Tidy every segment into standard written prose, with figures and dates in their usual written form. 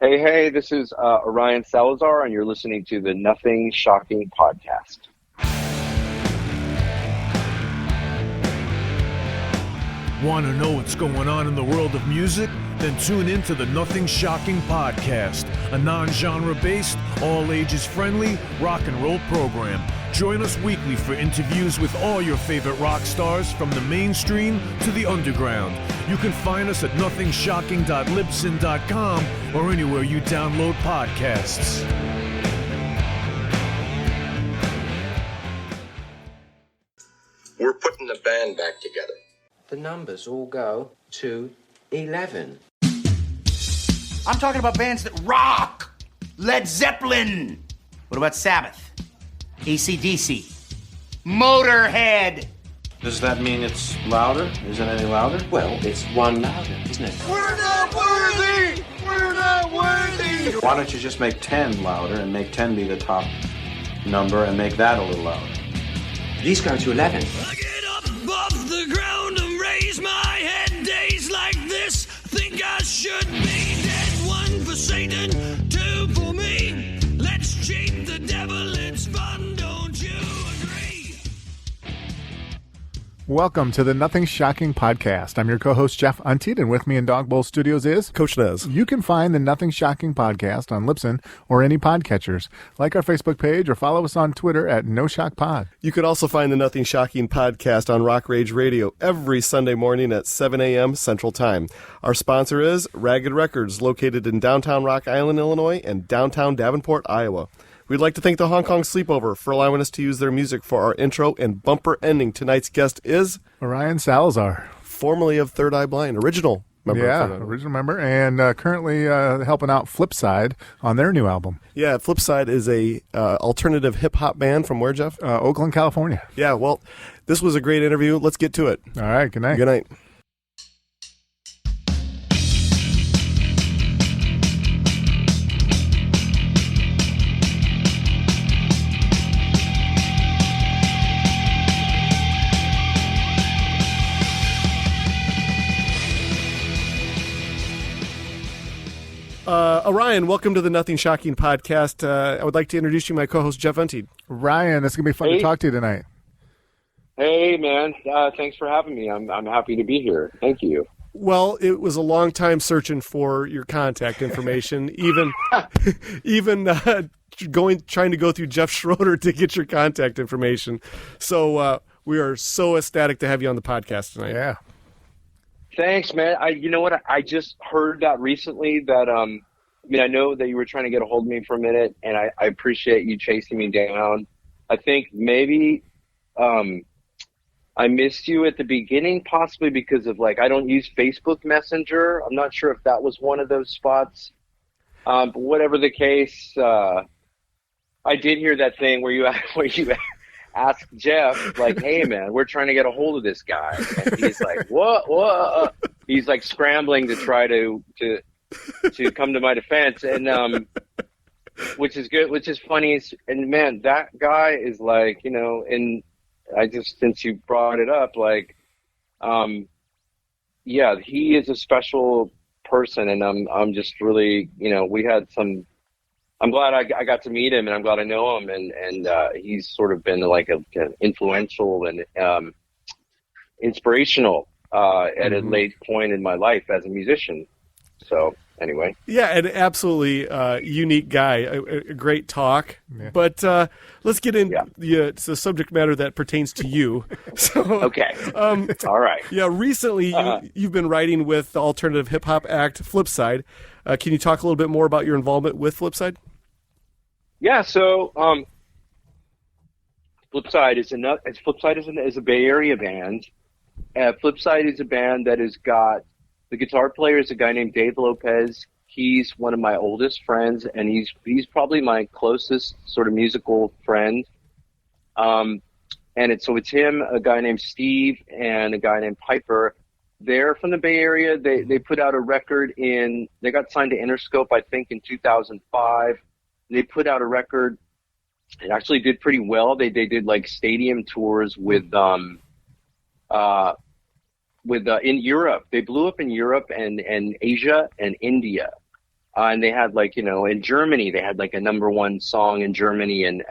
Hey, this is Arion Salazar, and you're listening to the Nothing Shocking podcast. Want to know what's going on in the world of music? Then tune in to the Nothing Shocking podcast, a non-genre based, all ages friendly rock and roll program. Join us weekly for interviews with all your favorite rock stars from the mainstream to the underground. You can find us at nothingshocking.libsyn.com or anywhere you download podcasts. We're putting the band back together. The numbers all go to 11. I'm talking about bands that rock. Led Zeppelin. What about Sabbath? AC/DC. Motorhead. Does that mean it's louder? Isn't it any louder? Well, it's one louder, isn't it? We're not worthy. We're not worthy. Why don't you just make 10 louder and make 10 be the top number and make that a little louder? These go to 11. I get up off the ground and raise my head. Days like this, think I should be dead. One for Satan, two for me. Let's cheat the devil, it's fun, don't you agree? Welcome to the Nothing Shocking podcast. I'm your co-host, Jeff Untied, and with me in Dog Bowl Studios is Coach Nez. You can find the Nothing Shocking podcast on Libsyn or any podcatchers. Like our Facebook page or follow us on Twitter at NoShockPod. You could also find the Nothing Shocking podcast on Rock Rage Radio every Sunday morning at 7 a.m. Central Time. Our sponsor is Ragged Records, located in downtown Rock Island, Illinois, and downtown Davenport, Iowa. We'd like to thank the Hong Kong Sleepover for allowing us to use their music for our intro and bumper ending. Tonight's guest is Arion Salazar, formerly of Third Eye Blind, original member. Original member, and currently helping out Flipside on their new album. Yeah, Flipside is a alternative hip-hop band from where, Jeff? Oakland, California. Yeah, well, this was a great interview. Let's get to it. All right, good night. Good night. Orion, welcome to the Nothing Shocking podcast. I would like to introduce you my co-host, Jeff Untied. Ryan, it's going to be fun to talk to you tonight. Hey, man, thanks for having me. I'm happy to be here. Thank you. Well, it was a long time searching for your contact information, even trying to go through Jeff Schroeder to get your contact information. So we are so ecstatic to have you on the podcast tonight. Yeah. Thanks, man. You know what? I just heard that recently that, I know that you were trying to get a hold of me for a minute, and I appreciate you chasing me down. I think maybe I missed you at the beginning, possibly because of, I don't use Facebook Messenger. I'm not sure if that was one of those spots. But whatever the case, I did hear that thing where you asked Jeff, hey, man, we're trying to get a hold of this guy. And he's like, what? He's, scrambling to try to come to my defense. And which is good, which is funny. And, man, that guy is and I just, since you brought it up, he is a special person. And I'm just really, we had some. I'm glad I got to meet him, and I'm glad I know him, and he's sort of been an influential and inspirational at a late point in my life as a musician. So anyway. Yeah, an absolutely unique guy, a great talk. Yeah. But let's get into the subject matter that pertains to you. So, okay. All right. Yeah, recently you've been writing with the alternative hip-hop act Flipside. Can you talk a little bit more about your involvement with Flipside? Yeah, so Flipside is a Bay Area band. Flipside is a band that has got the guitar player is a guy named Dave Lopez. He's one of my oldest friends, and he's probably my closest sort of musical friend. And it's him, a guy named Steve, and a guy named Piper. They're from the Bay Area. They put out a record they got signed to Interscope, I think, in 2005. They put out a record. It actually did pretty well. They did stadium tours with in Europe. They blew up in Europe and Asia and India. And they had like, in Germany, they had like a #1 song in Germany. And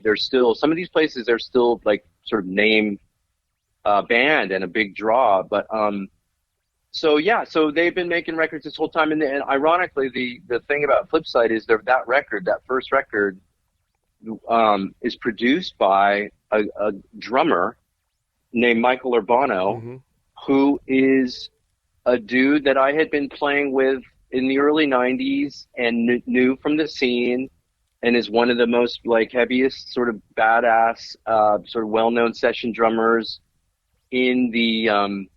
there's still, some of these places, they're still like sort of name band and a big draw. But so they've been making records this whole time. And ironically, the thing about Flipside is that first record, is produced by a drummer named Michael Urbano, who is a dude that I had been playing with in the early 90s and knew from the scene, and is one of the most like heaviest sort of badass, sort of well-known session drummers in the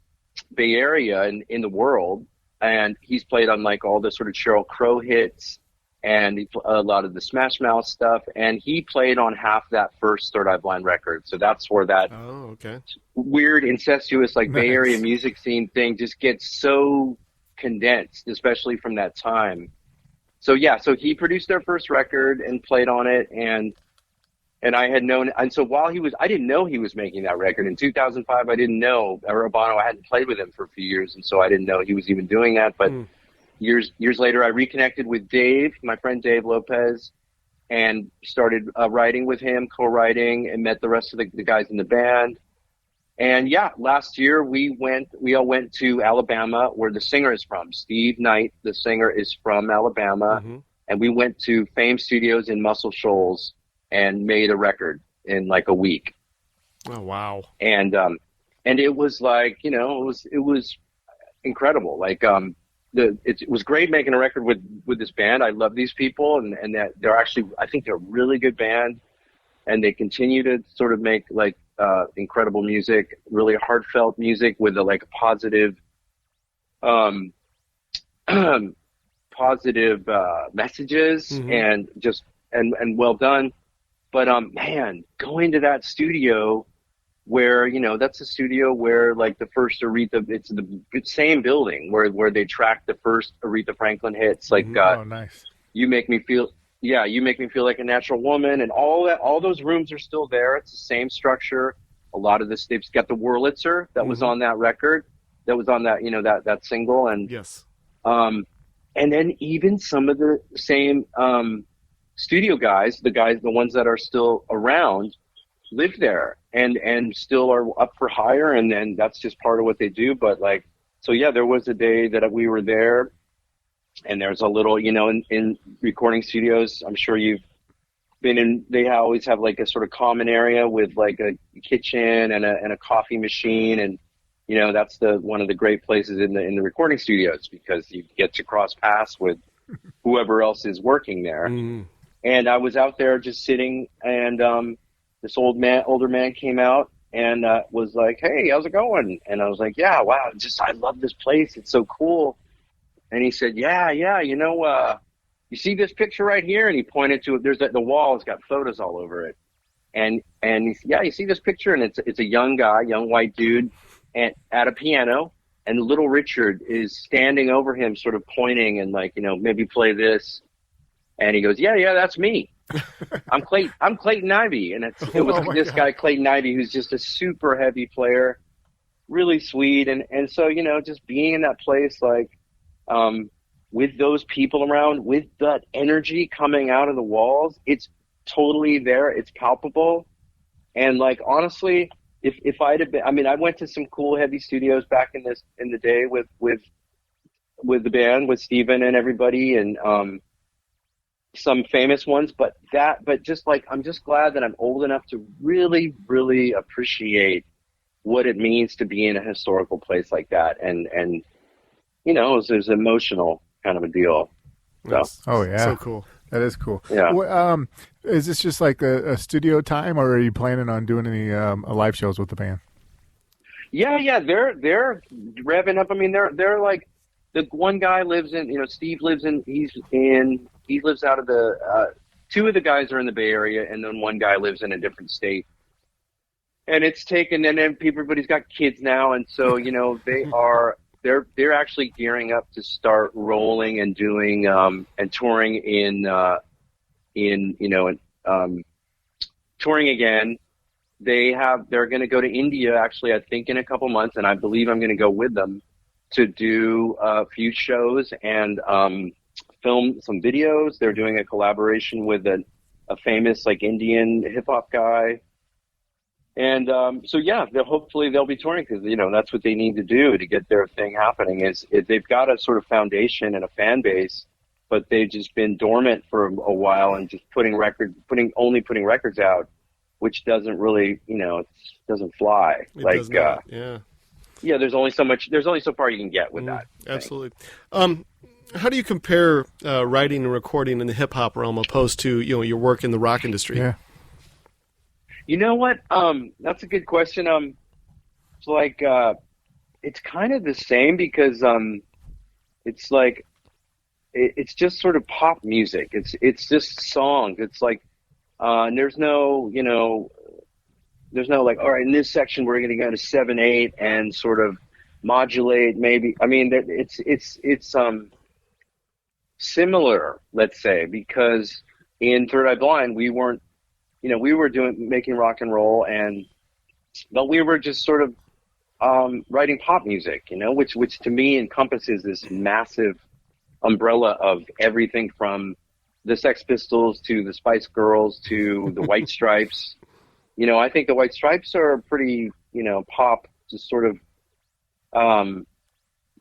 Bay Area and in the world. And he's played on like all the sort of Sheryl Crow hits and a lot of the Smash Mouth stuff. And he played on half that first Third Eye Blind record. So that's where that weird, incestuous, like Bay Area music scene thing just gets so condensed, especially from that time. So he produced their first record and played on it. And I had known, and so I didn't know he was making that record. In 2005, I didn't know Urbano. I hadn't played with him for a few years. And so I didn't know he was even doing that. But years later, I reconnected with Dave, my friend Dave Lopez, and started writing with him, co-writing, and met the rest of the guys in the band. And last year we all went to Alabama, where the singer is from. Steve Knight, the singer, is from Alabama. And we went to Fame Studios in Muscle Shoals and made a record in like a week. Oh, wow. And it was like, it was incredible. Like, it was great making a record with this band. I love these people, and that they're actually, I think they're a really good band, and they continue to sort of make like incredible music, really heartfelt music with a positive messages, and just and well done. But man, going to that studio where, that's a studio where like the first Aretha, it's the same building where they tracked the first Aretha Franklin hits, like oh, nice. You Make Me Feel Like a Natural Woman, and all those rooms are still there. It's the same structure. A lot of this, they've got the Wurlitzer that was on that record, that was on that, that single. And yes. And then even some of the same studio guys, the ones that are still around, live there and still are up for hire, and then that's just part of what they do. But like, so there was a day that we were there, and there's a little, in recording studios, I'm sure you've been in, they always have like a sort of common area with like a kitchen and a coffee machine, and that's one of the great places in the recording studios, because you get to cross paths with whoever else is working there. And I was out there just sitting, and this older man came out and was like, "Hey, how's it going?" And I was like, "Yeah, wow, I love this place. It's so cool." And he said, "Yeah, you see this picture right here?" And he pointed to it. There's the wall has got photos all over it. And he said, "Yeah, you see this picture?" And it's a young white dude, and at a piano, and little Richard is standing over him, sort of pointing and like, maybe play this. And he goes, "Yeah, that's me. I'm Clayton Ivey." And it was this guy, Clayton Ivey, who's just a super heavy player, really sweet. And so, just being in that place, like, with those people around, with that energy coming out of the walls, it's totally there. It's palpable. And like, honestly, if I'd have been, I went to some cool heavy studios back in the day with the band, with Steven and everybody, and, some famous ones, but just like, I'm just glad that I'm old enough to really, really appreciate what it means to be in a historical place like that. And it was emotional kind of a deal. So. Oh yeah. So cool. That is cool. Yeah. Is this just like a studio time, or are you planning on doing any live shows with the band? Yeah. They're revving up. They're like, the one guy lives in, Steve lives in, he lives out of two of the guys are in the Bay Area, and then one guy lives in a different state. And it's taken, and then everybody's got kids now, and so, they're actually gearing up to start rolling and doing, and touring touring again. They're going to go to India, actually, I think in a couple months, and I believe I'm going to go with them to do a few shows and film some videos. They're doing a collaboration with a famous like Indian hip hop guy. And so yeah, hopefully they'll be touring because that's what they need to do to get their thing happening. Is they've got a sort of foundation and a fan base, but they've just been dormant for a while and just putting records out, which doesn't really it doesn't fly. Yeah, there's only so far you can get with that. Absolutely. How do you compare writing and recording in the hip hop realm opposed to your work in the rock industry? Yeah. You know what? That's a good question. It's like it's kind of the same because it's like it's just sort of pop music. It's just songs. It's like there's no like, all right, in this section we're going to go to 7/8 and sort of modulate maybe. I mean, it's similar, let's say, because in Third Eye Blind we weren't. We were making rock and roll, but we were just sort of writing pop music, which to me encompasses this massive umbrella of everything from the Sex Pistols to the Spice Girls to the White Stripes. I think the White Stripes are pretty, pop, just sort of,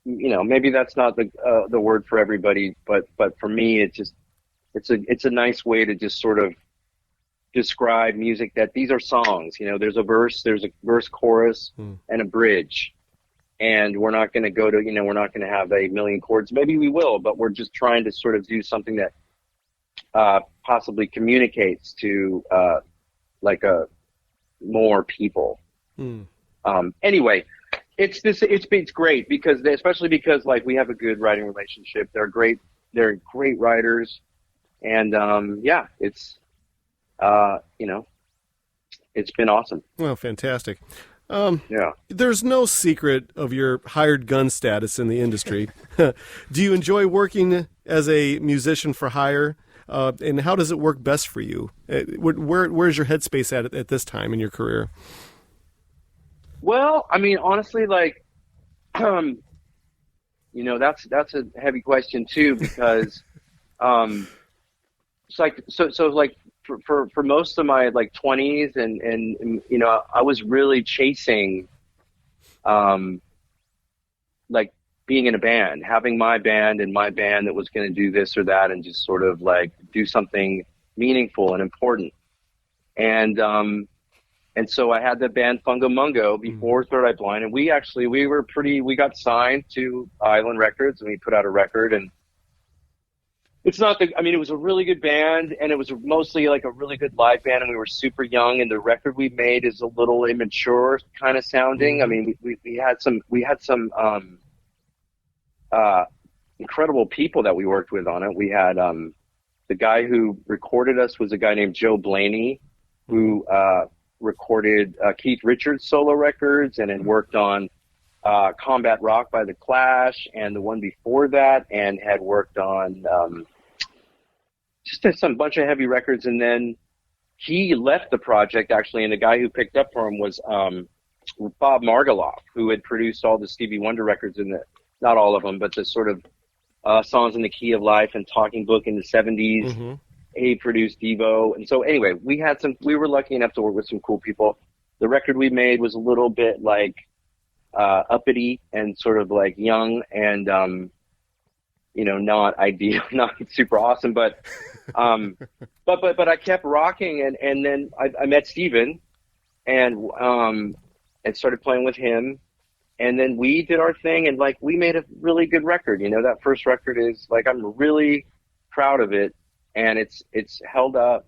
maybe that's not the word for everybody, but for me, it's a nice way to just sort of describe music that these are songs. There's a verse, chorus, and a bridge. And we're not going to go to, we're not going to have a million chords. Maybe we will, but we're just trying to sort of do something that possibly communicates to more people. Anyway, it's great especially because like we have a good writing relationship. They're great writers, and it's been awesome. Well, fantastic. Yeah. There's no secret of your hired gun status in the industry. Do you enjoy working as a musician for hire? And how does it work best for you? Where's your headspace at this time in your career? Well, I mean, honestly, like, that's a heavy question too, because, it's like, so like for most of my like 20s and I was really chasing, like being in a band, having my band that was going to do this or that and just sort of like do something meaningful and important. And so I had the band Fungo Mungo before Third Eye Blind, and we got signed to Island Records and we put out a record, and it was a really good band, and it was mostly like a really good live band, and we were super young, and the record we made is a little immature kind of sounding. I mean, we had some incredible people that we worked with on it. We had the guy who recorded us was a guy named Joe Blaney, who recorded Keith Richards' solo records and then worked on Combat Rock by The Clash and the one before that, and had worked on just some bunch of heavy records. And then he left the project actually, and the guy who picked up for him was Bob Margoloff, who had produced all the Stevie Wonder records not all of them, but the sort of Songs in the Key of Life and Talking Book in the 70s. Mm-hmm. He produced Devo. And so anyway, we were lucky enough to work with some cool people. The record we made was a little bit like uppity and sort of like young and not ideal, not super awesome, but I kept rocking, and then I met Steven and started playing with him, and then we did our thing, and like we made a really good record. That first record is like, I'm really proud of it, and it's held up.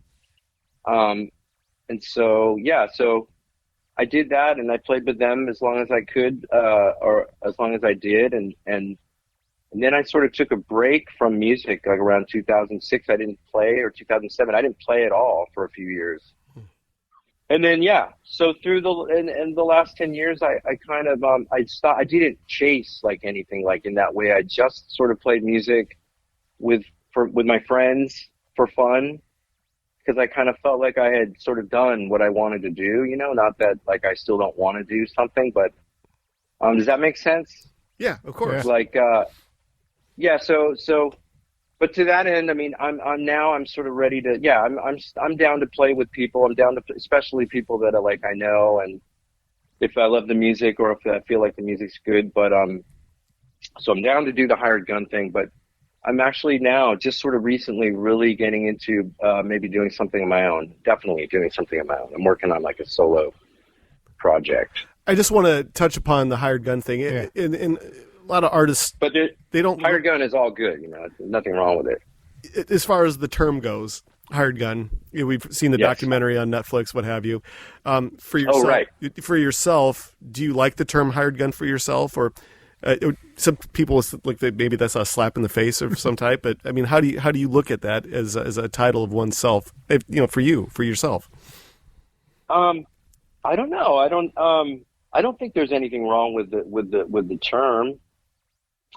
And so I did that, and I played with them as long as I could, or as long as I did, and then I sort of took a break from music, like around 2006. I didn't play, or 2007. I didn't play at all for a few years. And then, so through the last 10 years, I kind of, I stopped. I didn't chase like anything like in that way. I just sort of played music with my friends for fun, because I kind of felt like I had sort of done what I wanted to do, not that like I still don't want to do something, but does that make sense? Yeah, of course. Like, so, But to that end, I mean, I'm sort of ready to, yeah, I'm down to play with people. I'm down to, especially people that I know, and if I love the music or if I feel like the music's good. But so I'm down to do the hired gun thing. But I'm actually now just sort of recently really getting into maybe doing something of my own. Definitely doing something of my own. I'm working on like a solo project. I just want to touch upon the hired gun thing. Yeah. In a lot of artists, But they don't. Hired gun is all good. You know, nothing wrong with it. As far as the term goes, hired gun. We've seen the documentary on Netflix, what have you. For yourself, for yourself, do you like the term hired gun for yourself, or some people like maybe that's a slap in the face of some type? But I mean, how do you look at that as a title of oneself? For yourself. I don't know. I don't think there's anything wrong with the term.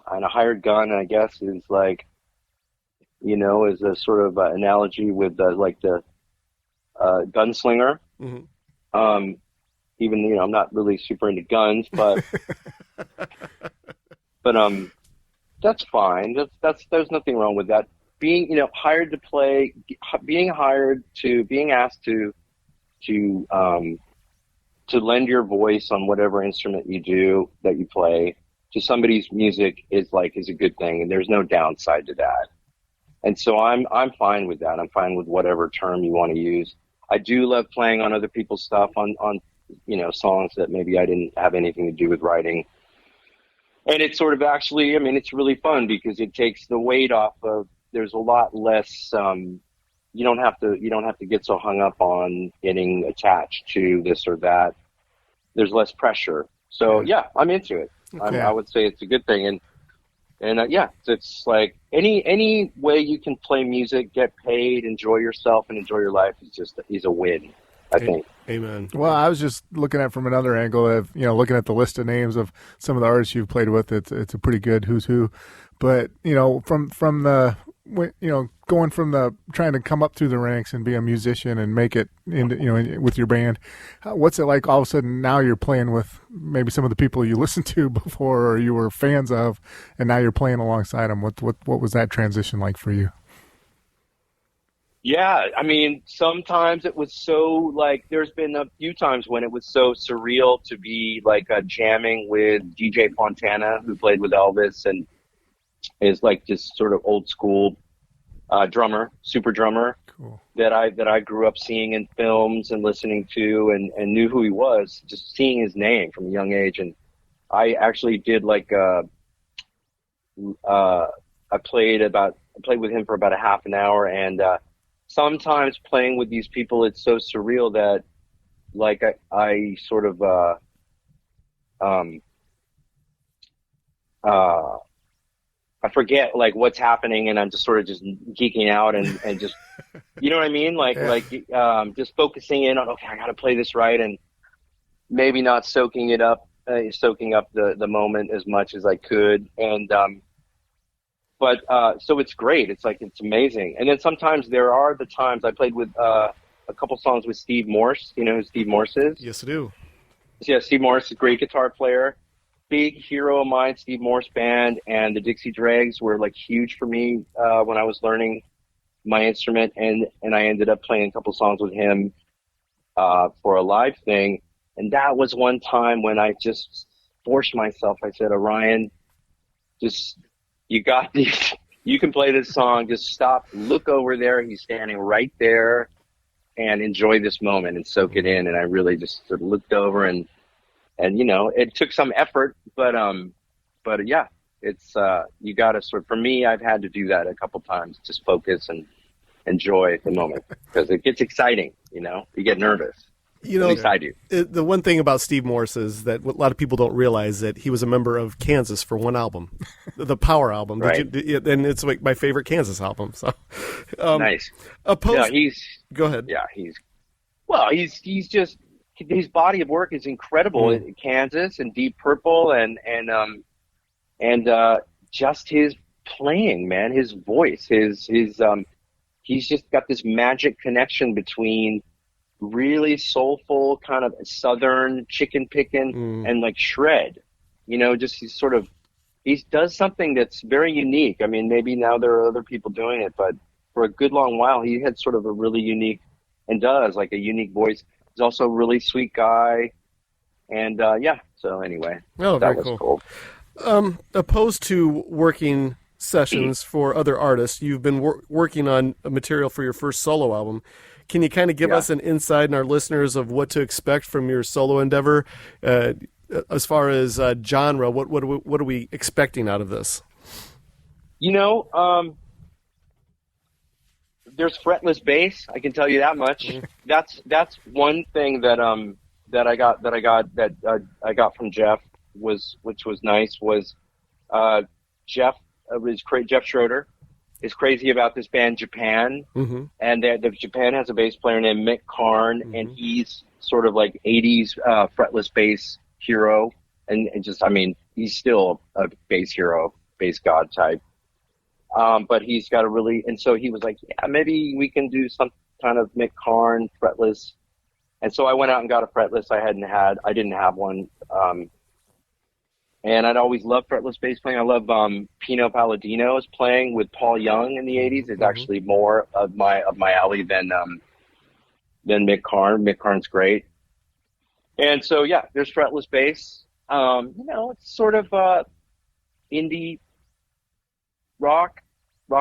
And a hired gun, I guess, is like, is a sort of analogy with like the gunslinger. Mm-hmm. Even I'm not really super into guns, but that's fine. There's nothing wrong with that. Being hired to play, being asked to lend your voice on whatever instrument that you play to somebody's music is a good thing, and there's no downside to that. And so I'm fine with that. I'm fine with whatever term you want to use. I do love playing on other people's stuff on songs that maybe I didn't have anything to do with writing. And it's sort of actually, it's really fun because it takes the weight off of. There's a lot less. You don't have to get so hung up on getting attached to this or that. There's less pressure. So yeah, I'm into it. Okay. I would say it's a good thing. And yeah, it's like any way you can play music, get paid, enjoy yourself, and enjoy your life is a win, I think. Amen. Well, I was just looking at it from another angle of, looking at the list of names of some of the artists you've played with. It's a pretty good who's who. But, from the, going from the trying to come up through the ranks and be a musician and make it into, with your band, what's it like all of a sudden now you're playing with maybe some of the people you listened to before or you were fans of, and now you're playing alongside them? What was that transition like for you? Yeah, sometimes it was so there's been a few times when it was so surreal to be jamming with DJ Fontana, who played with Elvis and is this sort of old school drummer, super drummer. Cool. that I grew up seeing in films and listening to and knew who he was, just seeing his name from a young age. And I actually did I played with him for about a half an hour, and sometimes playing with these people, it's so surreal that I sort of I forget what's happening, and I'm just sort of just geeking out and just, you know what I mean? Just focusing in on, okay, I got to play this right, and maybe not soaking up the moment as much as I could. And, so it's great. It's it's amazing. And then sometimes there are the times I played with, a couple songs with Steve Morse. You know who Steve Morse is? Yes, I do. Yeah. Steve Morse is a great guitar player. Big hero of mine, Steve Morse Band, and the Dixie Dregs were huge for me when I was learning my instrument, and I ended up playing a couple songs with him for a live thing. And that was one time when I just forced myself. I said, Orion, you got these. You can play this song. Just stop, look over there. He's standing right there, and enjoy this moment and soak it in. And I really just sort of looked over and it took some effort, but yeah, it's, you gotta for me, I've had to do that a couple times, just focus and enjoy the moment, because it gets exciting, you get nervous. At least I do. The one thing about Steve Morse is that a lot of people don't realize that he was a member of Kansas for one album, the Power album. Right. And it's my favorite Kansas album. So nice. Yeah, go ahead. Yeah, he's just, his body of work is incredible. Kansas and Deep Purple and just his playing, man, his voice, he's just got this magic connection between really soulful kind of southern chicken picking and shred, just he's sort of he does something that's very unique. I mean, maybe now there are other people doing it, but for a good long while, he had sort of a really unique, and does, like a unique voice. He's also a really sweet guy. And, so anyway. Oh, that very was cool. Opposed to working sessions for other artists, you've been working on material for your first solo album. Can you kind of give us an insight and our listeners of what to expect from your solo endeavor? As far as genre, what are we expecting out of this? There's fretless bass. I can tell you that much. That's one thing that I got from Jeff, which was nice, was Jeff Schroeder is crazy about this band Japan, and Japan has a bass player named Mick Karn, and he's sort of like 80s fretless bass hero, and just, I mean, he's still a bass hero, bass god type. But he's got a really, and so he was like, yeah, maybe we can do some kind of Mick Karn fretless. And so I went out and got a fretless I didn't have one. And I'd always loved fretless bass playing. I love Pino Palladino's playing with Paul Young in the 80s. It's actually more of my alley than Mick Karn. Mick Karn's great. And so, there's fretless bass. It's sort of indie rock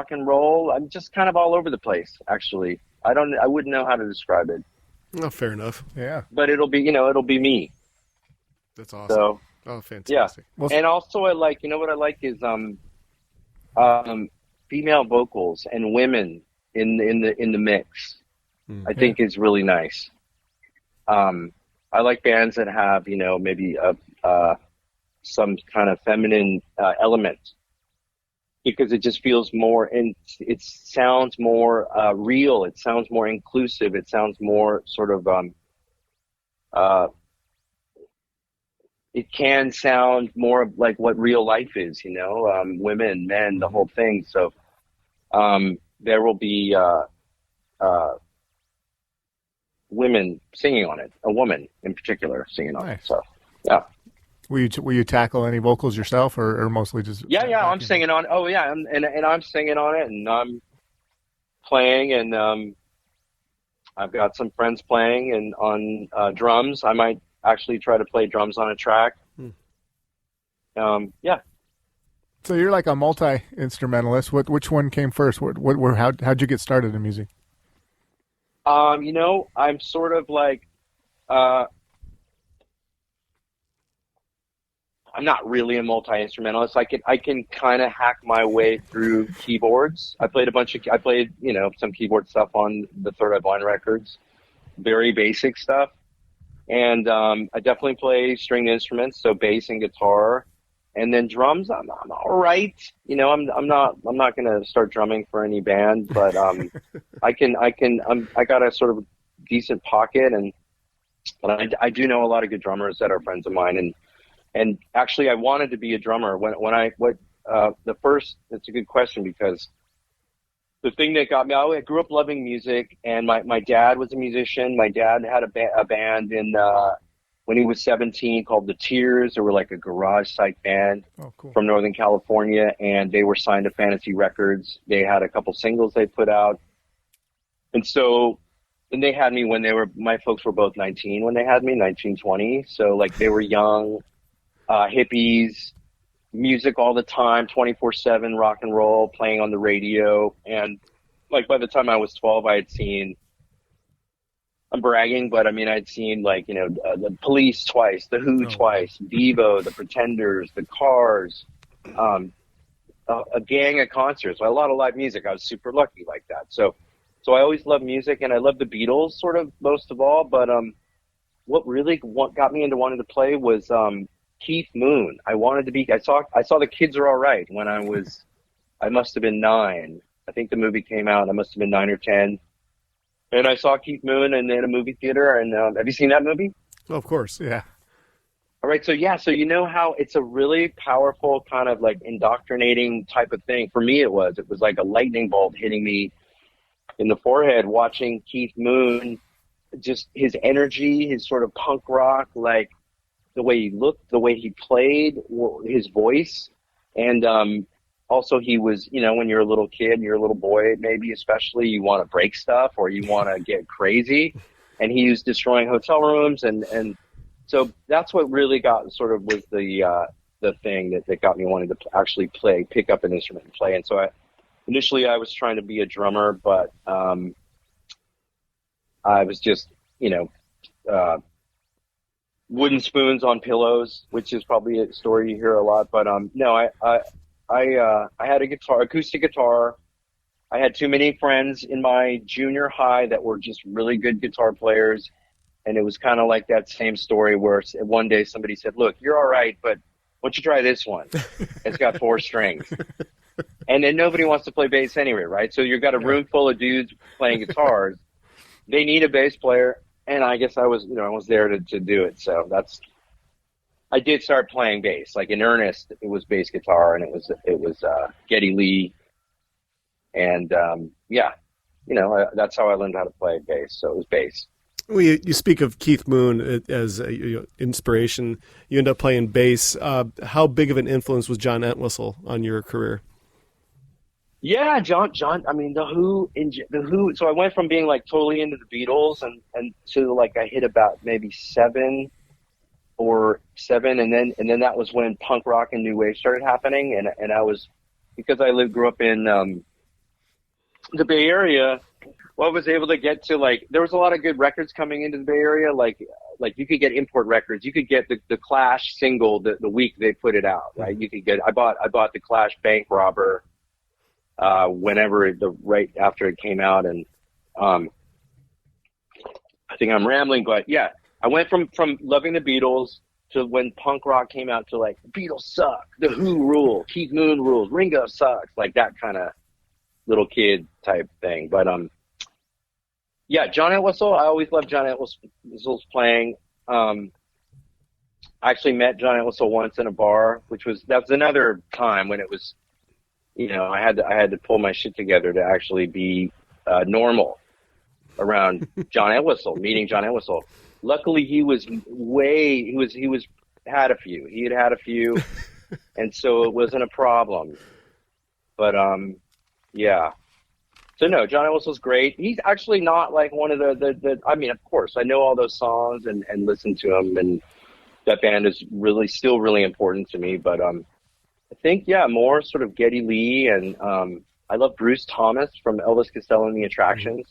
and roll. I'm just kind of all over the place, actually. I wouldn't know how to describe it. Oh, fair enough. Yeah. But it'll be me. That's awesome. So, fantastic. Yeah. And also what I like is female vocals and women in the mix. I think is really nice. I like bands that have, maybe some kind of feminine element, because it just feels more, and it sounds more real. It sounds more inclusive. It sounds more sort of, it can sound more like what real life is, women, men, the whole thing. So there will be women singing on it, a woman in particular singing on it. So, yeah. Will you tackle any vocals yourself, or mostly just? Yeah, I'm singing on. Oh yeah, and I'm singing on it, and I'm playing, and I've got some friends playing and on drums. I might actually try to play drums on a track. Yeah. So you're like a multi-instrumentalist. Which one came first? How'd you get started in music? I'm sort of like. I'm not really a multi-instrumentalist. I can kind of hack my way through keyboards. I played some keyboard stuff on the Third Eye Blind records, very basic stuff. And I definitely play stringed instruments, so bass and guitar. And then drums, I'm all right. I'm not going to start drumming for any band, but I got a sort of decent pocket, but I do know a lot of good drummers that are friends of mine, and actually, I wanted to be a drummer that's a good question, because the thing that got me, I grew up loving music, and my dad was a musician. My dad had a band when he was 17 called The Tears. They were like a garage psych band from Northern California, and they were signed to Fantasy Records. They had a couple singles they put out. And they had me my folks were both 19 when they had me, 19, 20. So like they were young. Hippies, music all the time, 24/7 rock and roll, playing on the radio. And like by the time I was 12, I had seen, I'm bragging, but I mean, I'd seen the Police twice, the Who twice, Devo, the Pretenders, the Cars, a gang of concerts, a lot of live music. I was super lucky like that. So I always loved music, and I loved the Beatles sort of most of all. But what got me into wanting to play was Keith Moon. I saw The Kids Are All Right when I must have been 9. I think the movie came out. I must have been 9 or 10. And I saw Keith Moon in a movie theater. And have you seen that movie? Oh, of course, yeah. All right, so you know how it's a really powerful kind of like indoctrinating type of thing. For me, it was like a lightning bolt hitting me in the forehead watching Keith Moon, just his energy, his sort of punk rock, like the way he looked, the way he played, his voice. And also he was, you know, when you're a little kid, you're a little boy, maybe especially, you want to break stuff or you want to get crazy. And he was destroying hotel rooms. And so that's what really got sort of was the thing that got me wanting to actually pick up an instrument and play. And so initially I was trying to be a drummer, but I was just, you know, wooden spoons on pillows, which is probably a story you hear a lot. But no, I had a guitar, acoustic guitar. I had too many friends in my junior high that were just really good guitar players. And it was kind of like that same story where one day somebody said, look, you're all right, but why don't you try this one? It's got 4 strings. And then nobody wants to play bass anyway, right? So you've got a room full of dudes playing guitars. They need a bass player. And I guess I was there to do it. So I did start playing bass, like in earnest. It was bass guitar, and it was Geddy Lee. And, yeah, you know, that's how I learned how to play bass. So it was bass. Well, you speak of Keith Moon as inspiration. You end up playing bass. How big of an influence was John Entwistle on your career? Yeah, John. I mean, the Who. So I went from being like totally into the Beatles and to like I hit about maybe 7, and then that was when punk rock and new wave started happening. And I was, because I grew up in the Bay Area. Well, I was able to get to there was a lot of good records coming into the Bay Area. Like you could get import records. You could get the Clash single the week they put it out, right? You could get. I bought the Clash Bank Robber whenever right after it came out, and I think I'm rambling, but yeah, I went from loving the Beatles to when punk rock came out to like Beatles suck, the Who rule, Keith Moon rules, Ringo sucks, like that kind of little kid type thing, but yeah, John Entwistle. I always loved John Entwistle's playing. I actually met John Entwistle once in a bar, that was another time when it was, you know, I had to pull my shit together to actually be normal around John Entwistle, meeting John Entwistle. Luckily, he had a few, and so it wasn't a problem. But yeah. So no, John Entwistle's great. He's actually not like one of the I mean, of course, I know all those songs and listen to them, and that band is still really important to me. But I think, yeah, more sort of Geddy Lee, and I love Bruce Thomas from Elvis Costello and the Attractions,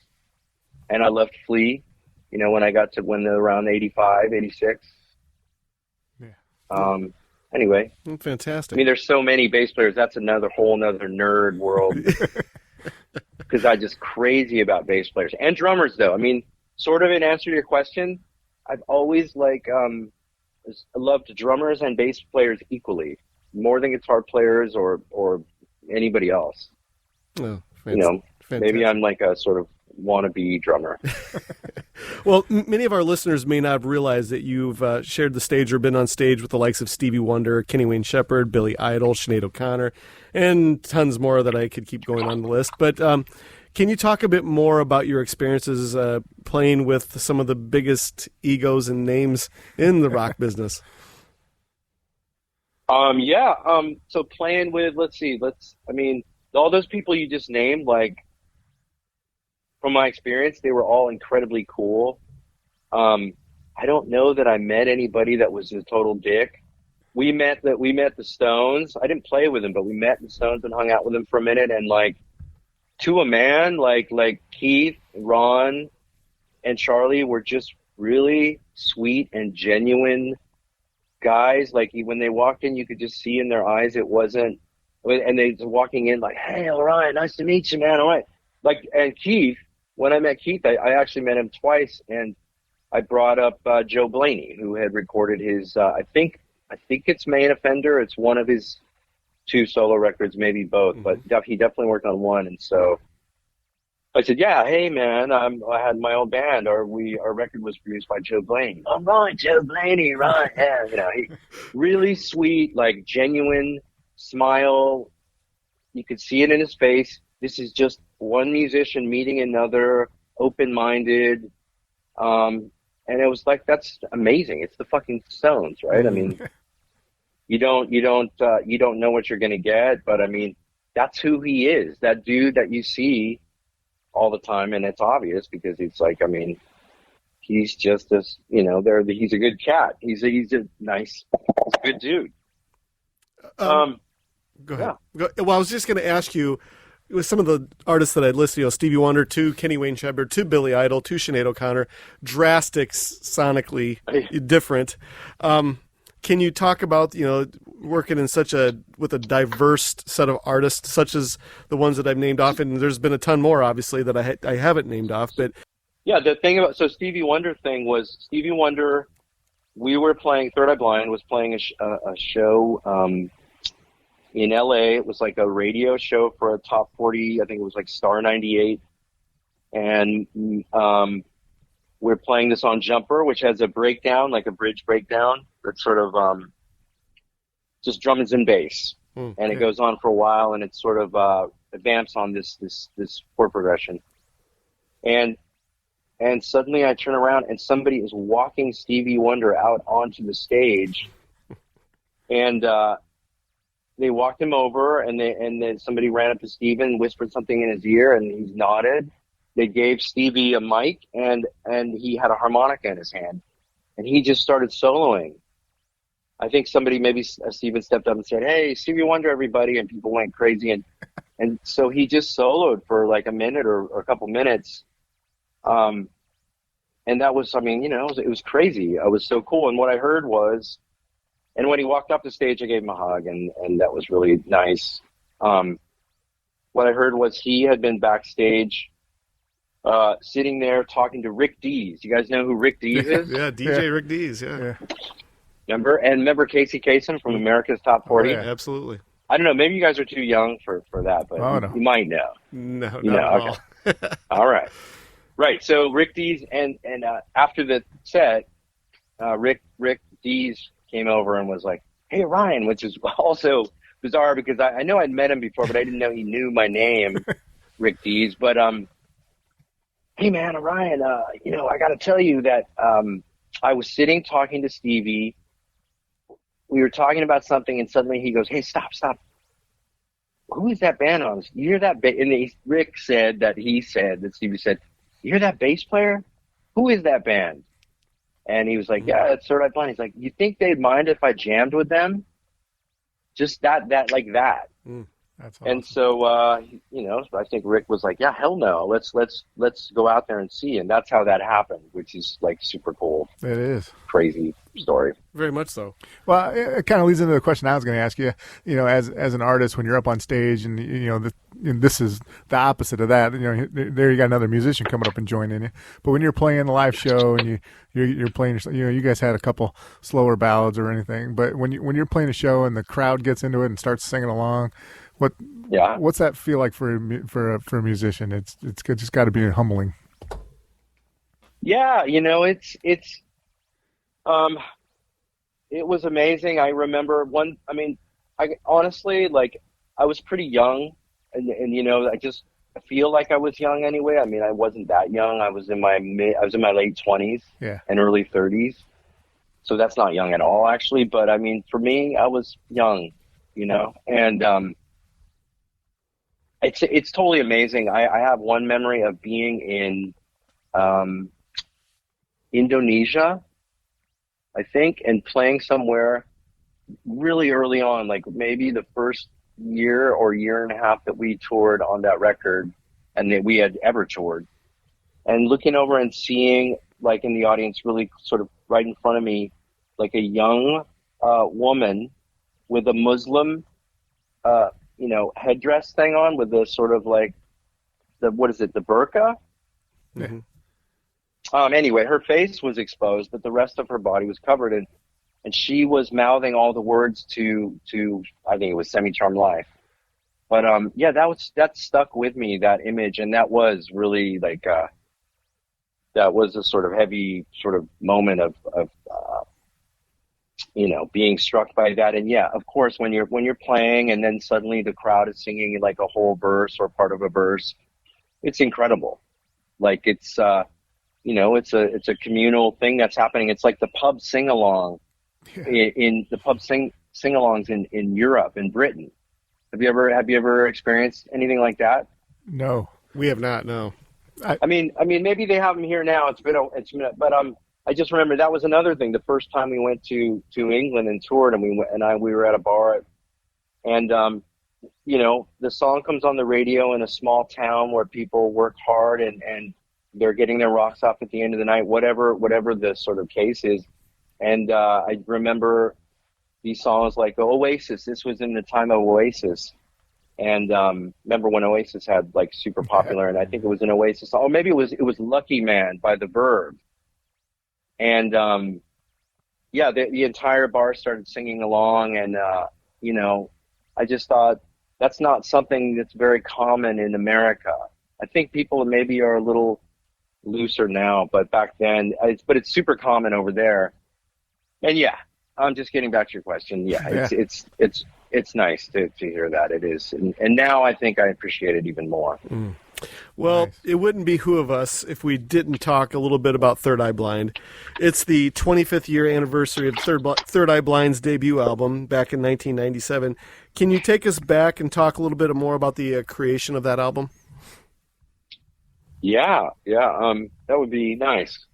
and I loved Flea, you know, when they're around 85, 86. Yeah. Anyway. Fantastic. I mean, there's so many bass players. That's whole nother nerd world. Because I'm just crazy about bass players and drummers, though. I mean, sort of in answer to your question, I've always loved drummers and bass players equally, more than guitar players or anybody else. Oh, you know, maybe I'm like a sort of wannabe drummer. Well, many of our listeners may not have realized that you've shared the stage or been on stage with the likes of Stevie Wonder, Kenny Wayne Shepherd, Billy Idol, Sinead O'Connor, and tons more that I could keep going on the list. But can you talk a bit more about your experiences playing with some of the biggest egos and names in the rock business? Yeah. So playing with, I mean, all those people you just named, like, from my experience, they were all incredibly cool. I don't know that I met anybody that was a total dick. We met the Stones. I didn't play with them, but we met the Stones and hung out with them for a minute. And like, to a man, like Keith, Ron, and Charlie were just really sweet and genuine guys. Like, when they walked in, you could just see in their eyes it wasn't. And they were walking in like, "Hey, Orion, nice to meet you, man. All right." Like, and Keith. When I met Keith, I actually met him twice, and I brought up Joe Blaney, who had recorded his, I think it's Main Offender. It's one of his 2 solo records, maybe both, but he definitely worked on one. And so I said, "Yeah, hey man, I had my own band, our record was produced by Joe Blaney." "All right, Joe Blaney, right?" Yeah, you know, he really sweet, like genuine smile. You could see it in his face. This is just one musician meeting another, open-minded, and it was like, that's amazing. It's the fucking Stones, right? I mean, you don't know what you're going to get. But I mean, that's who he is. That dude that you see all the time, and it's obvious because it's like, I mean, he's just this, he's a good cat. He's a nice, he's a good dude. Go ahead. Yeah. Well, I was just going to ask you, with some of the artists that I'd listed, Stevie Wonder, to Kenny Wayne Shepherd, to Billy Idol, to Sinead O'Connor, drastic sonically different. Can you talk about, working in with a diverse set of artists, such as the ones that I've named off, and there's been a ton more, obviously, that I haven't named off, but. Yeah, the thing about, Stevie Wonder thing was, Stevie Wonder, we were playing, Third Eye Blind was playing a show, in LA. It was like a radio show for a top 40. I think it was like Star 98. And we're playing this on Jumper, which has a breakdown, like a bridge breakdown. That's sort of just drums and bass. And it goes on for a while, and it sort of advances on this chord progression. And suddenly I turn around and somebody is walking Stevie Wonder out onto the stage. And they walked him over, and then somebody ran up to Steven, whispered something in his ear, and he nodded. They gave Stevie a mic, and he had a harmonica in his hand, and he just started soloing. I think somebody, maybe Steven, stepped up and said, "Hey, Stevie Wonder, everybody," and people went crazy, and so he just soloed for like a minute or a couple minutes, and that was, I mean, it was crazy. It was so cool, and what I heard was. And when he walked off the stage, I gave him a hug, and that was really nice. What I heard was he had been backstage sitting there talking to Rick Dees. You guys know who Rick Dees is? Yeah, DJ Rick Dees, yeah. Remember Casey Kasem from America's Top 40? Oh, yeah, absolutely. I don't know, maybe you guys are too young for that, but you might know. No, not at all. Okay. All right. Right, so Rick Dees, and after the set, Rick Dees came over and was like, "Hey, Ryan," which is also bizarre because I know I'd met him before, but I didn't know he knew my name, Rick Dees. But, hey, man, Ryan, I got to tell you that I was sitting talking to Stevie. We were talking about something, and suddenly he goes, "Hey, stop. Who is that band on? You hear that?" And Rick said that Stevie said, "You hear that bass player? Who is that band?" And he was like, "Yeah, it's Third Eye Blind." He's like, "You think they'd mind if I jammed with them?" Just that like that. That's awesome. And so, I think Rick was like, "Yeah, hell no. Let's go out there and see." And that's how that happened, which is like super cool. It is. Crazy story. Very much so. Well, it kind of leads into the question I was going to ask you. As an artist, when you're up on stage, and this is the opposite of that. There you got another musician coming up and joining you. But when you're playing the live show and you're playing, you guys had a couple slower ballads or anything. But when you're playing a show and the crowd gets into it and starts singing along, what's that feel like for a musician? It's just got to be humbling. Yeah, it was amazing. I remember I honestly, like, I was pretty young, and I feel like I was young anyway. I mean, I wasn't that young. I was in my late 20s and early 30s. So that's not young at all, actually. But I mean, for me, I was young, and it's totally amazing. I have one memory of being in Indonesia, I think, and playing somewhere really early on, like maybe the first year or year and a half that we toured on that record and that we had ever toured, and looking over and seeing, like, in the audience, really sort of right in front of me, like a young woman with a Muslim headdress thing on, with the sort of like the burqa? Mm-hmm. Anyway, her face was exposed, but the rest of her body was covered, and she was mouthing all the words to I think it was Semi-Charmed Life. But that stuck with me, that image, and that was really like that was a sort of heavy sort of moment of being struck by that. And yeah, of course, when you're playing and then suddenly the crowd is singing like a whole verse or part of a verse, it's incredible. Like it's a communal thing that's happening. It's like the pub sing along in the pub sing sing-alongs in Europe, in Britain. Have you ever experienced anything like that? No, we have not. No. I mean, maybe they have them here now. But I just remember that was another thing. The first time we went to England and toured, and we were at a bar, and the song comes on the radio in a small town where people work hard and they're getting their rocks off at the end of the night, whatever the sort of case is. And I remember these songs like Oasis. This was in the time of Oasis. And remember when Oasis had like super popular, and I think it was an Oasis song, or maybe it was Lucky Man by The Verve. And the entire bar started singing along, and I just thought that's not something that's very common in America. I think people maybe are a little looser now, but back then, it's super common over there. And yeah, I'm just getting back to your question. Yeah. It's nice to hear that. It is. And now I think I appreciate it even more. Mm. Well, nice. It wouldn't behoove us if we didn't talk a little bit about Third Eye Blind. It's the 25th year anniversary of Third Eye Blind's debut album back in 1997. Can you take us back and talk a little bit more about the creation of that album? Yeah, that would be nice.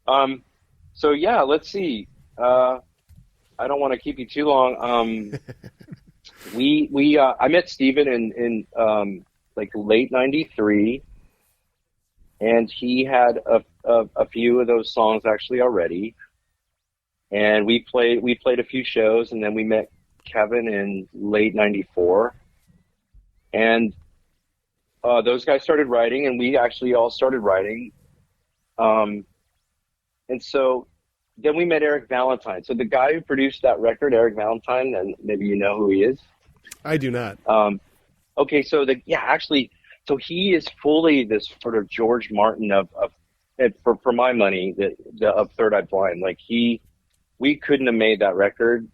So yeah, let's see. I don't want to keep you too long. I met Steven in like late '93, and he had a few of those songs actually already. And we played a few shows, and then we met Kevin in late '94, and those guys started writing, and we actually all started writing. And so then we met Eric Valentine. So the guy who produced that record, Eric Valentine, and maybe you know who he is. I do not. Okay, so so he is fully this sort of George Martin of for my money, of Third Eye Blind. Like we couldn't have made that record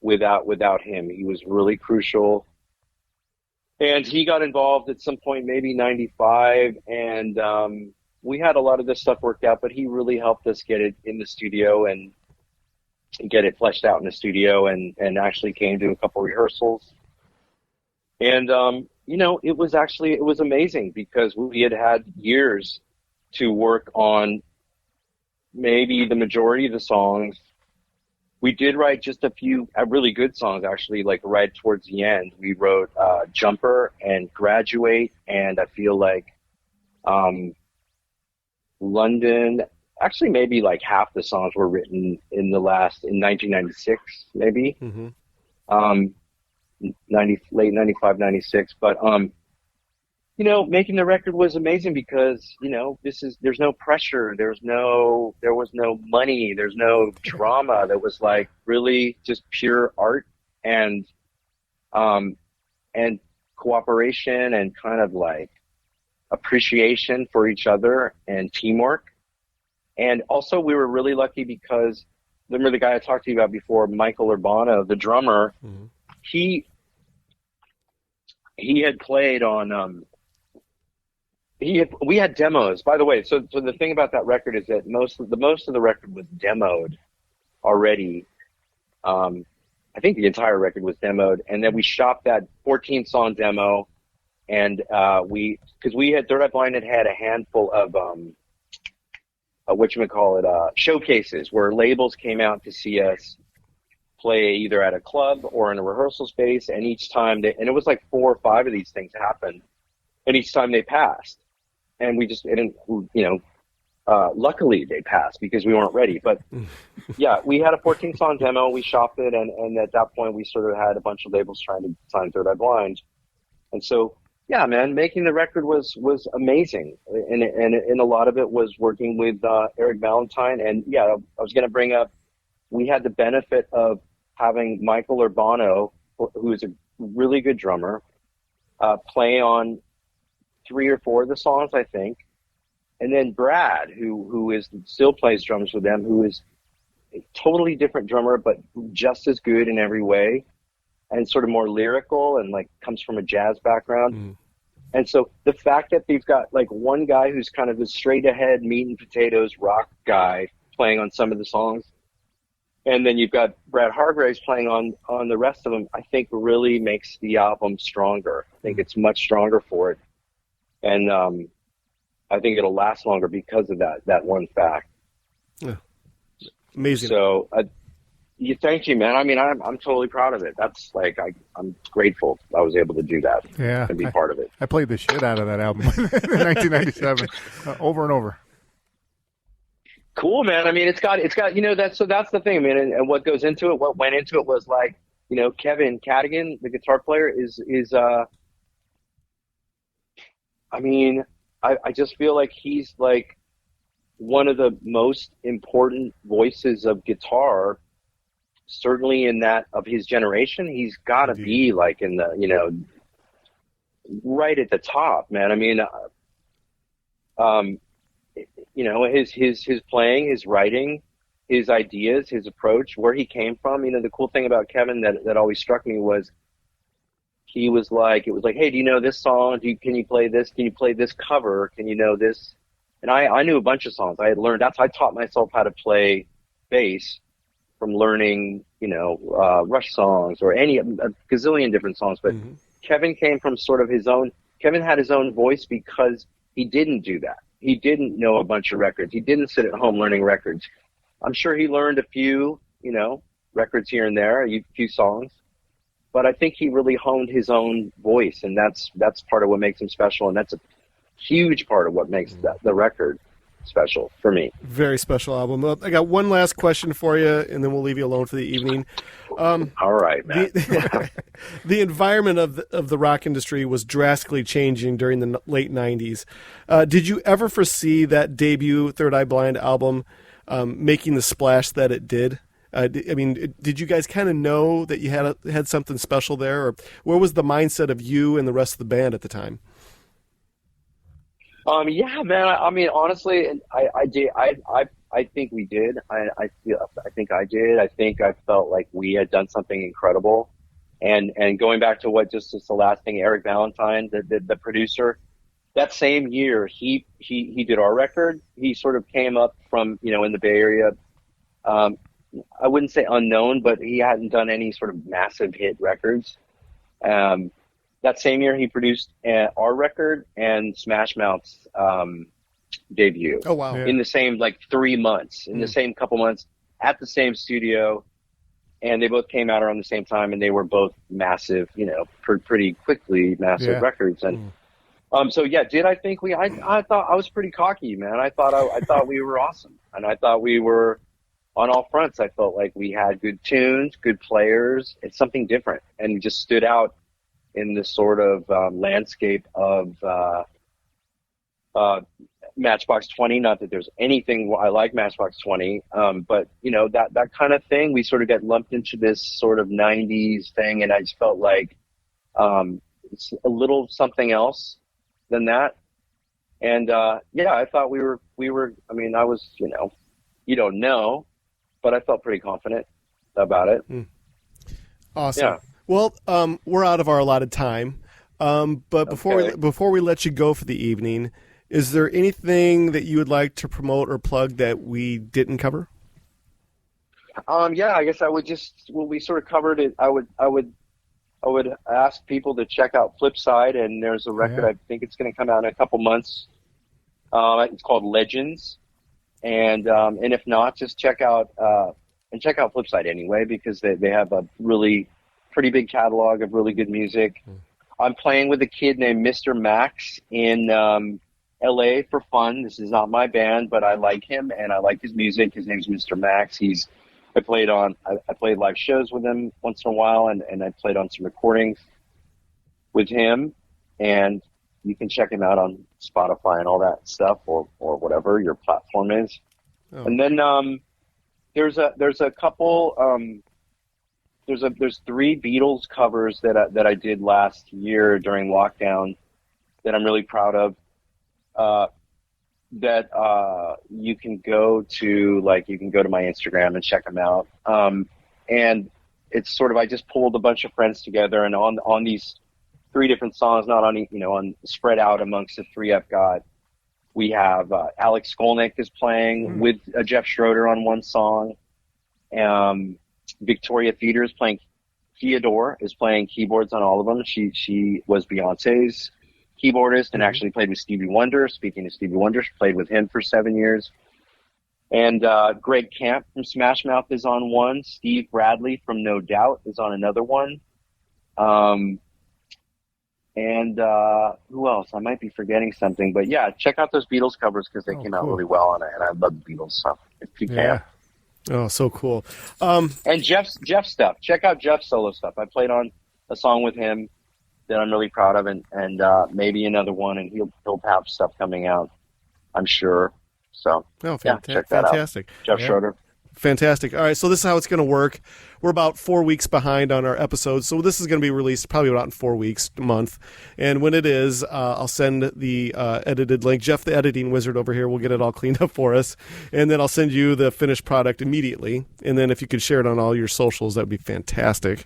without him. He was really crucial. And he got involved at some point, maybe 95, and we had a lot of this stuff worked out, but he really helped us get it in the studio and get it fleshed out in the studio, and actually came to a couple rehearsals. And, it was amazing because we had years to work on maybe the majority of the songs. We did write just a few really good songs, actually, like right towards the end. We wrote Jumper and Graduate, and I feel like London. Actually, maybe like half the songs were written in 1996, maybe. Mm-hmm. Late 95, 96. But, making the record was amazing because, there's no pressure. There was no money. There's no drama. There was like really just pure art and cooperation and kind of like appreciation for each other and teamwork. And also we were really lucky because remember the guy I talked to you about before, Michael Urbano, the drummer, mm-hmm. He had played on, we had demos, by the way. So the thing about that record is that most of the record was demoed already. I think the entire record was demoed, and then we shopped that 14 song demo, and because we had Third Eye Blind had a handful of showcases where labels came out to see us play either at a club or in a rehearsal space, and each time and it was like 4 or 5 of these things happened, and each time they passed, and we just didn't, luckily they passed because we weren't ready. But yeah, we had a 14 song demo, we shopped it, and at that point we sort of had a bunch of labels trying to sign Third Eye Blind, and so yeah, man, making the record was amazing, and a lot of it was working with Eric Valentine, and yeah, I was going to bring up, we had the benefit of having Michael Urbano, who is a really good drummer, play on 3 or 4 of the songs, I think. And then Brad, who still plays drums with them, who is a totally different drummer, but just as good in every way, and sort of more lyrical and like comes from a jazz background. Mm. And so the fact that they've got like one guy who's kind of the straight ahead meat and potatoes rock guy playing on some of the songs, And then you've got Brad Hargraves playing on the rest of them, I think really makes the album stronger. I think it's much stronger for it. And I think it'll last longer because of that one fact. Yeah. Amazing. So thank you, man. I mean, I'm totally proud of it. That's like, I'm grateful I was able to do that. Yeah. And be part of it. I played the shit out of that album in 1997 over and over. Cool, man. I mean, it's got, that's the thing, man. And what goes into it, what went into it was like, Kevin Cadigan, the guitar player I just feel like he's like one of the most important voices of guitar, certainly in that of his generation. He's got to be like in the, right at the top, man. I mean, his playing, his writing, his ideas, his approach, where he came from. The cool thing about Kevin that always struck me was he was like, it was like, hey, do you know this song? Can you play this? Can you play this cover? Can you know this? And I knew a bunch of songs. I had learned, I taught myself how to play bass from learning, Rush songs or a gazillion different songs. But Kevin came from sort of Kevin had his own voice because he didn't do that. He didn't know a bunch of records. He didn't sit at home learning records. I'm sure he learned a few, records here and there, a few songs. But I think he really honed his own voice, and that's part of what makes him special, and that's a huge part of what makes the record special for me. Very special album. I got one last question for you, and then we'll leave you alone for the evening. All right, man. The environment of the rock industry was drastically changing during the late 90s. Did you ever foresee that debut Third Eye Blind album making the splash that it did? Did you guys kind of know that you had something special there, or where was the mindset of you and the rest of the band at the time? Yeah, man. I mean, honestly, I did. I think we did. I think I did. I think I felt like we had done something incredible. And going back to just the last thing, Eric Valentine, the producer, that same year he did our record. He sort of came up from in the Bay Area. I wouldn't say unknown, but he hadn't done any sort of massive hit records. That same year, he produced our record and Smash Mouth's debut. Oh, wow. In the same, 3 months, in the same couple months, at the same studio. And they both came out around the same time, and they were both massive, pretty quickly massive records. And so, yeah, did I think I thought I was pretty cocky, man. I thought we were awesome. And I thought we were on all fronts. I felt like we had good tunes, good players. It's something different. And we just stood out in this sort of landscape of Matchbox 20. Not that there's anything I like Matchbox 20, but that kind of thing. We sort of got lumped into this sort of 90s thing, and I just felt like it's a little something else than that. And I thought we were. I mean, I was, you don't know, but I felt pretty confident about it. Awesome. Yeah. Well, we're out of our allotted time, but before we let you go for the evening, is there anything that you would like to promote or plug that we didn't cover? Yeah, I guess I would we sort of covered it. I would ask people to check out Flipside, and there's a record. I think it's going to come out in a couple months. It's called Legends, and if not, just check out Flipside anyway, because they have a really pretty big catalog of really good music. I'm playing with a kid named Mr. Max in LA for fun. This is not my band, but I like him and I like his music. His name's Mr. Max. I played live shows with him once in a while, and I played on some recordings with him, and you can check him out on Spotify and all that stuff, or whatever your platform is. And then there's a couple there's 3 Beatles covers that I did last year during lockdown that I'm really proud of. That you can go to my Instagram and check them out. And it's sort of, I just pulled a bunch of friends together, and on these 3 different songs, not on spread out amongst the 3 I've got. We have Alex Skolnick is playing with Jeff Schroeder on one song. Victoria Theodore is playing keyboards on all of them. She was Beyonce's keyboardist and actually played with Stevie Wonder. Speaking of Stevie Wonder, she played with him for 7 years. And Greg Camp from Smash Mouth is on one. Steve Bradley from No Doubt is on another one. And who else? I might be forgetting something. But yeah, check out those Beatles covers because they came out really well on it. And I love the Beatles stuff. If you can. Oh, so cool. And Jeff's stuff. Check out Jeff's solo stuff. I played on a song with him that I'm really proud of, and maybe another one, and he'll have stuff coming out, I'm sure. So, check that fantastic. out. Jeff Schroeder. Fantastic. All right, so this is how it's going to work. We're about 4 weeks behind on our episodes, so this is going to be released probably about in 4 weeks, a month. And when it is, I'll send the edited link. Jeff, the editing wizard over here, will get it all cleaned up for us. And then I'll send you the finished product immediately. And then if you could share it on all your socials, that would be fantastic.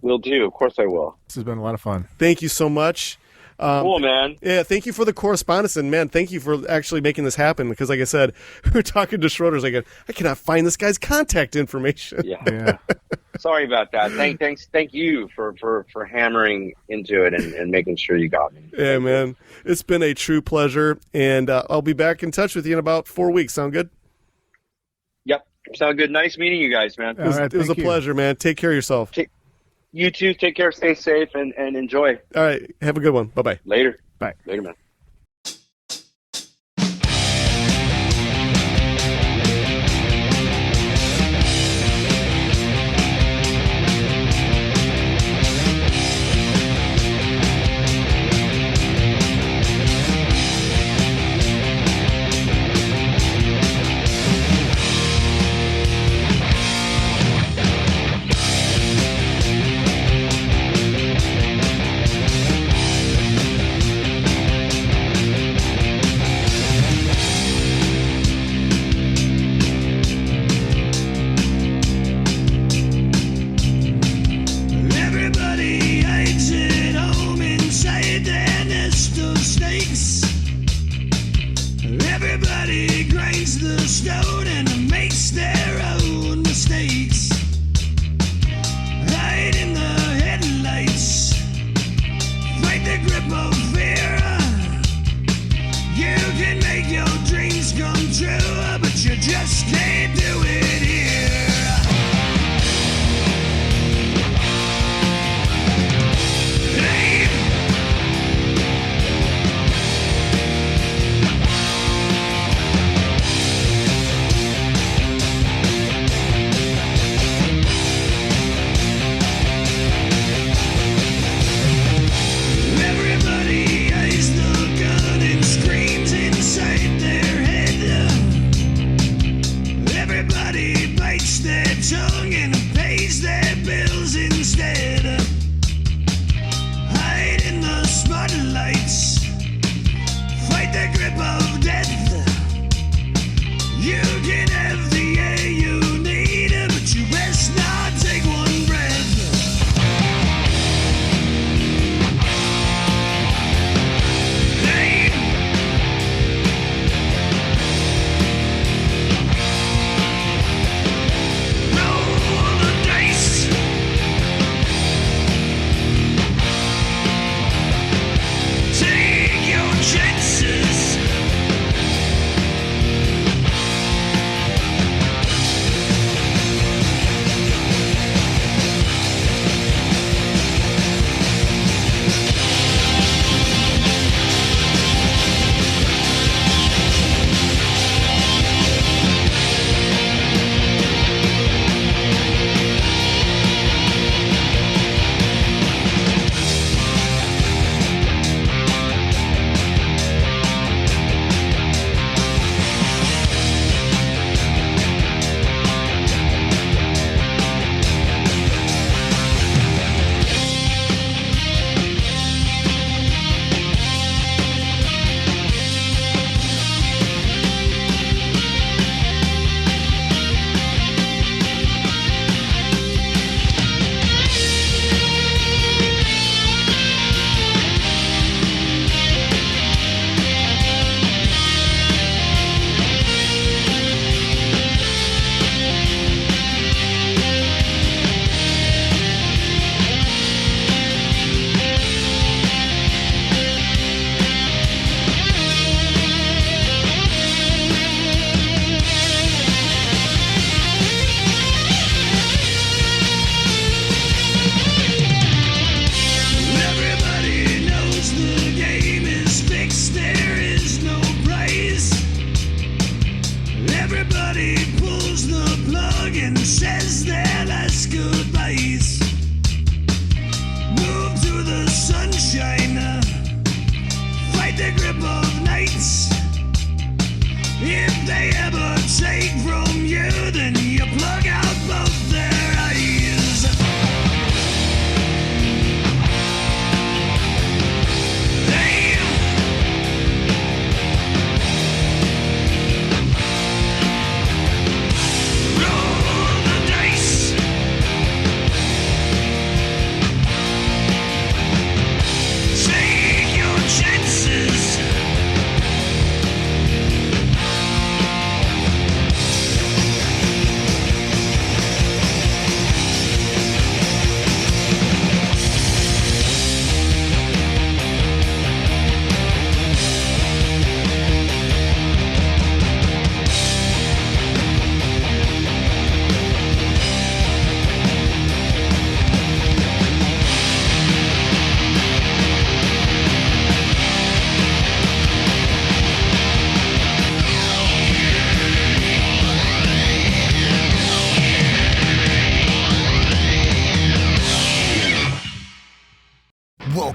Will do. Of course I will. This has been a lot of fun. Thank you so much. Cool, man. Yeah, thank you for the correspondence, and man, thank you for actually making this happen. Because, like I said, we were talking to Schroeder's. I cannot find this guy's contact information. Yeah. Sorry about that. Thank you for hammering into it and making sure you got me. Yeah, man, it's been a true pleasure, and I'll be back in touch with you in about 4 weeks. Sound good? Yep, sound good. Nice meeting you guys, man. It was a pleasure, man. Take care of yourself. You too. Take care. Stay safe and enjoy. All right. Have a good one. Bye-bye. Later. Bye. Later, man. Everybody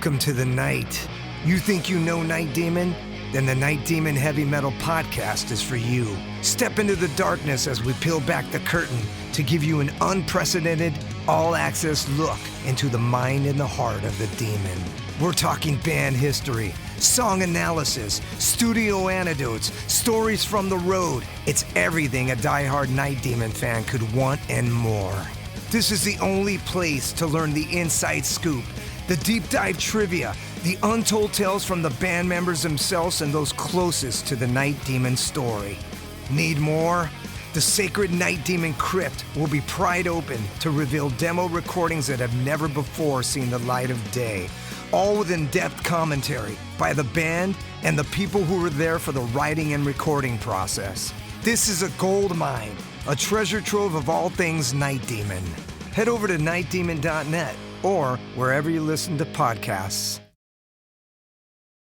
Welcome to the night. You think you know Night Demon? Then the Night Demon Heavy Metal Podcast is for you. Step into the darkness as we peel back the curtain to give you an unprecedented, all-access look into the mind and the heart of the demon. We're talking band history, song analysis, studio anecdotes, stories from the road. It's everything a diehard Night Demon fan could want and more. This is the only place to learn the inside scoop, the deep dive trivia, the untold tales from the band members themselves and those closest to the Night Demon story. Need more? The Sacred Night Demon Crypt will be pried open to reveal demo recordings that have never before seen the light of day, all with in-depth commentary by the band and the people who were there for the writing and recording process. This is a gold mine, a treasure trove of all things Night Demon. Head over to nightdemon.net or wherever you listen to podcasts.